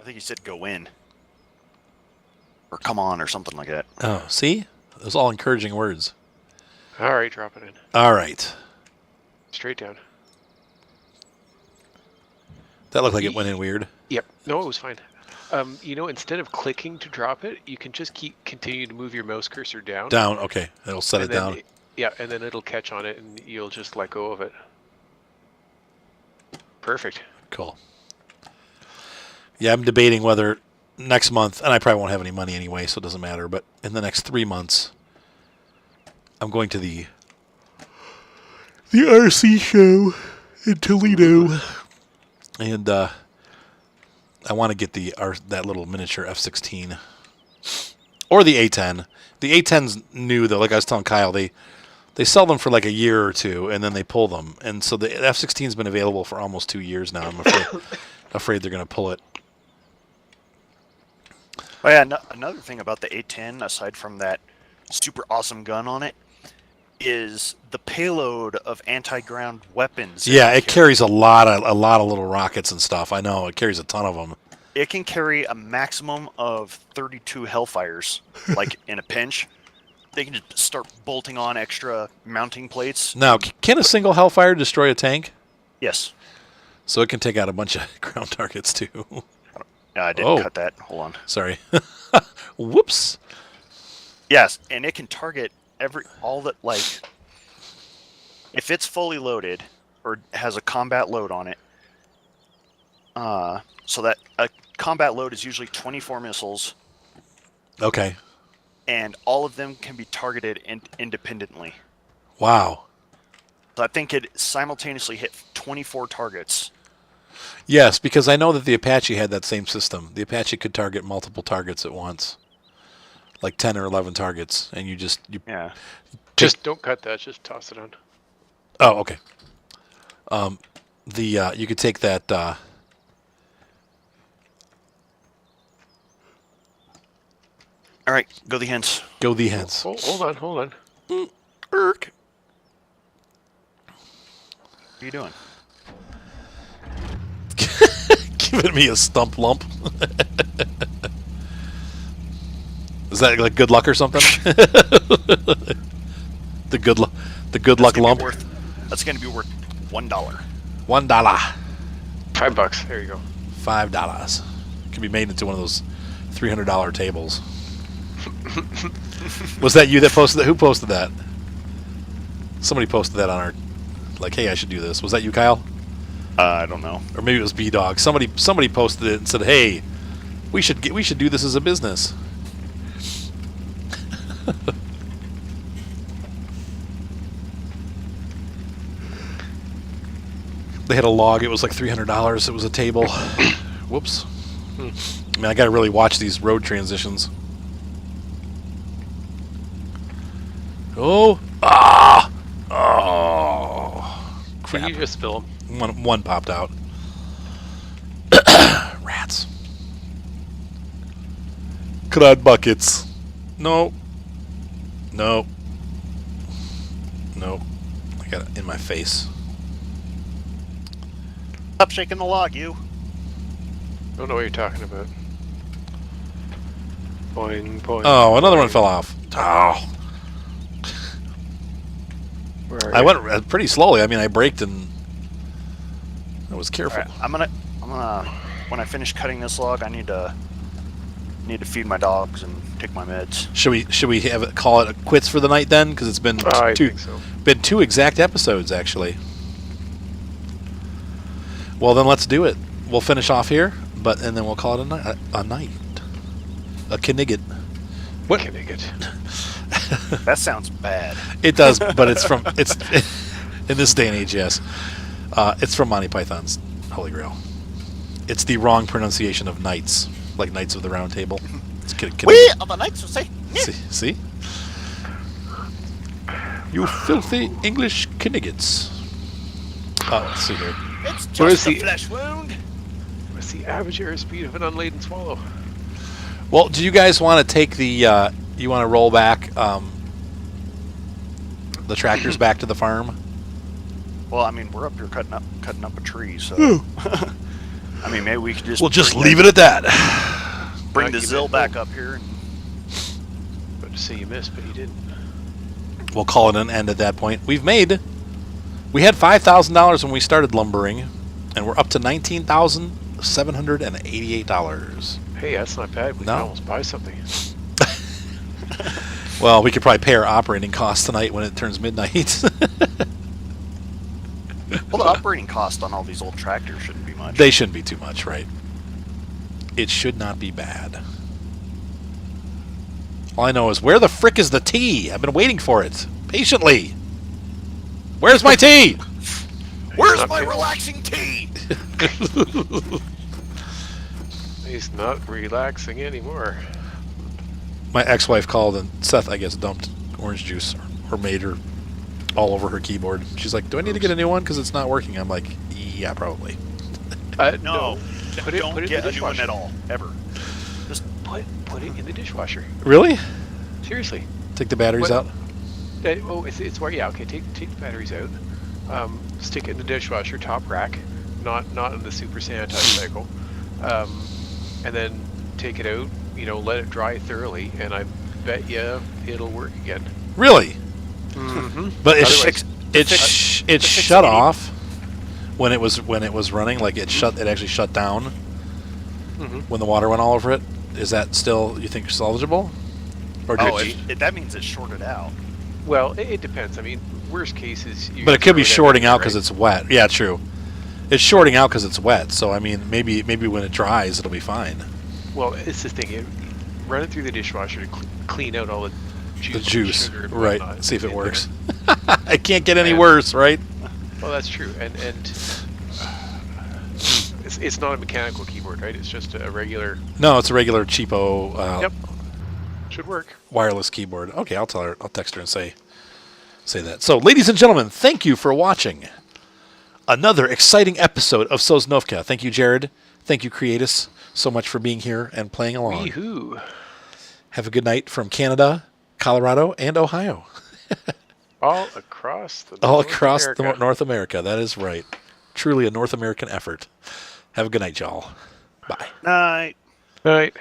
Speaker 3: think you said go in. Or come on, or something like that.
Speaker 1: Oh, see? Those all encouraging words.
Speaker 2: All right, drop it in.
Speaker 1: All right.
Speaker 2: Straight down.
Speaker 1: That looked like it went in weird.
Speaker 2: Yep. No, it was fine. You know, instead of clicking to drop it, you can just continue to move your mouse cursor down.
Speaker 1: Down, okay. It'll set it
Speaker 2: then
Speaker 1: down.
Speaker 2: Yeah, and then it'll catch on it, and you'll just let go of it. Perfect.
Speaker 1: Cool. Yeah, I'm debating whether next month, and I probably won't have any money anyway, so it doesn't matter, but in the next 3 months, I'm going to the RC show in Toledo. And I want to get that little miniature F-16 or the A-10. The A-10's new though. Like I was telling Kyle, they sell them for like a year or two, and then they pull them. And so the F-16's been available for almost 2 years now. I'm afraid they're going to pull it.
Speaker 3: Oh yeah, another thing about the A-10, aside from that super awesome gun on it, is the payload of anti-ground weapons.
Speaker 1: Yeah, it carries a lot of little rockets and stuff. I know it carries a ton of them.
Speaker 3: It can carry a maximum of 32 Hellfires, like in a pinch. They can just start bolting on extra mounting plates.
Speaker 1: Now, can a single Hellfire destroy a tank?
Speaker 3: Yes.
Speaker 1: So it can take out a bunch of ground targets too.
Speaker 3: I didn't cut that. Hold on.
Speaker 1: Sorry. Whoops.
Speaker 3: Yes, and it can target all that, like, if it's fully loaded or has a combat load on it. So that a combat load is usually 24 missiles.
Speaker 1: Okay.
Speaker 3: And all of them can be targeted independently.
Speaker 1: Wow.
Speaker 3: So I think it simultaneously hit 24 targets.
Speaker 1: Yes, because I know that the Apache had that same system. The Apache could target multiple targets at once. Like 10 or 11 targets, and you
Speaker 3: Yeah.
Speaker 2: Just don't cut that. Just toss it on.
Speaker 1: Oh, okay. You could take that.
Speaker 3: All right, go the hens.
Speaker 1: Go the hens.
Speaker 2: Hold on.
Speaker 1: Irk.
Speaker 3: What are you doing?
Speaker 1: Giving me a stump lump. Is that like good luck or something? the good luck lump.
Speaker 3: That's going to be worth $1.
Speaker 1: $1.
Speaker 2: $5. There you go.
Speaker 1: $5. Can be made into one of those $300 tables. Was that you that posted that? Who posted that? Somebody posted that on our, like, hey, I should do this. Was that you, Kyle?
Speaker 3: I don't know.
Speaker 1: Or maybe it was B-Dog. Somebody posted it and said, hey, we should do this as a business. They had a log. It was like $300. It was a table. Whoops. I mean, I got to really watch these road transitions. Oh. Ah. Oh. Crap.
Speaker 2: You just spill them.
Speaker 1: One popped out. Rats. Crud buckets. No. No. No. I got it in my face.
Speaker 3: Stop shaking the log, you.
Speaker 2: Don't know what you're talking about. Boing, boing.
Speaker 1: Oh, another one fell off. Oh,
Speaker 2: Where are
Speaker 1: I
Speaker 2: you?
Speaker 1: went pretty slowly. I mean, I braked and I was careful.
Speaker 3: All right, I'm gonna when I finish cutting this log, I need to feed my dogs and take my meds.
Speaker 1: Should we have it, call it quits for the night then? Because it's been
Speaker 2: I
Speaker 1: two
Speaker 2: think so.
Speaker 1: been 2 exact episodes actually. Well, then let's do it. We'll finish off here, and then we'll call it a night. A knigget. What?
Speaker 2: Connecticut.
Speaker 3: That sounds bad.
Speaker 1: It does, but it's in this day and age, yes. It's from Monty Python's Holy Grail. It's the wrong pronunciation of knights, like Knights of the Round Table. It's
Speaker 3: We are the knights who say.
Speaker 1: see? You filthy English kniggets. Let's see here.
Speaker 3: It's
Speaker 2: Where
Speaker 3: just
Speaker 2: is
Speaker 3: a
Speaker 2: he?
Speaker 3: flesh wound.
Speaker 2: What's the average airspeed of an unladen swallow?
Speaker 1: Well, do you guys want to take the? You want to roll back the tractors back to the farm?
Speaker 3: Well, I mean, we're up here cutting up a tree, so. I mean, maybe we could just.
Speaker 1: We'll just
Speaker 3: bring
Speaker 1: leave it at that.
Speaker 3: Bring
Speaker 2: Not
Speaker 3: the
Speaker 2: you
Speaker 3: Zill
Speaker 2: missed.
Speaker 3: back up here. And,
Speaker 2: About to say you missed, but you didn't.
Speaker 1: We'll call it an end at that point. We had $5,000 when we started lumbering, and we're up to $19,788.
Speaker 2: Hey, that's not bad. We
Speaker 1: No.
Speaker 2: can almost buy something.
Speaker 1: Well, we could probably pay our operating costs tonight when it turns midnight.
Speaker 3: well, the operating cost on all these old tractors shouldn't be much.
Speaker 1: They shouldn't be too much, right? It should not be bad. All I know is, where the frick is the tea? I've been waiting for it patiently. Where's my tea?
Speaker 3: Where's
Speaker 2: Not
Speaker 3: my
Speaker 2: paying-
Speaker 3: relaxing tea?
Speaker 2: He's not relaxing anymore.
Speaker 1: My ex-wife called, and Seth, I guess, dumped orange juice or made her all over her keyboard. She's like, "Do I need to get a new one because it's not working?" I'm like, "Yeah, probably."
Speaker 2: No. Put it
Speaker 3: Don't
Speaker 2: in
Speaker 3: get
Speaker 2: the
Speaker 3: a new one
Speaker 2: dishwasher.
Speaker 3: at all, ever.
Speaker 2: Put it in the dishwasher.
Speaker 1: Really?
Speaker 2: Seriously.
Speaker 1: Take the batteries
Speaker 2: What?
Speaker 1: out?
Speaker 2: It's where, yeah, okay, take the batteries out. Stick it in the dishwasher, top rack, not in the super sanitized cycle. And then take it out, let it dry thoroughly, and I bet you it'll work again.
Speaker 1: Really?
Speaker 2: Mm-hmm.
Speaker 1: But it
Speaker 2: Otherwise-
Speaker 1: shut off when it was running. Like it actually shut down
Speaker 2: Mm-hmm.
Speaker 1: when the water went all over it. Is that still, you think, salvageable? Or
Speaker 3: Oh,
Speaker 1: did
Speaker 3: that means it's shorted out.
Speaker 2: Well, it depends. I mean, worst case is...
Speaker 1: but it could be shorting out because
Speaker 2: right?
Speaker 1: it's wet. Yeah, true. It's shorting out because it's wet. So I mean, maybe when it dries, it'll be fine.
Speaker 2: Well, it's the thing. Run it through the dishwasher to clean out all the juice.
Speaker 1: The
Speaker 2: and
Speaker 1: juice,
Speaker 2: sugar and
Speaker 1: right?
Speaker 2: whatnot
Speaker 1: See if it
Speaker 2: in
Speaker 1: works.
Speaker 2: there.
Speaker 1: It can't get any
Speaker 2: And-
Speaker 1: worse, right?
Speaker 2: Well, that's true. And it's not a mechanical keyboard, right? It's just a regular...
Speaker 1: No, it's a regular cheapo
Speaker 2: Yep. Should work.
Speaker 1: wireless keyboard. Okay, I'll tell her. I'll text her and say that. So, ladies and gentlemen, thank you for watching another exciting episode of Sosnovka. Thank you, Jared. Thank you, Creatus, so much for being here and playing along.
Speaker 2: Wee-hoo.
Speaker 1: Have a good night from Canada, Colorado, and Ohio.
Speaker 2: All across the
Speaker 1: All
Speaker 2: North
Speaker 1: across
Speaker 2: America.
Speaker 1: North America. That is right. Truly a North American effort. Have a good night, y'all. Bye.
Speaker 3: Night.
Speaker 2: All right.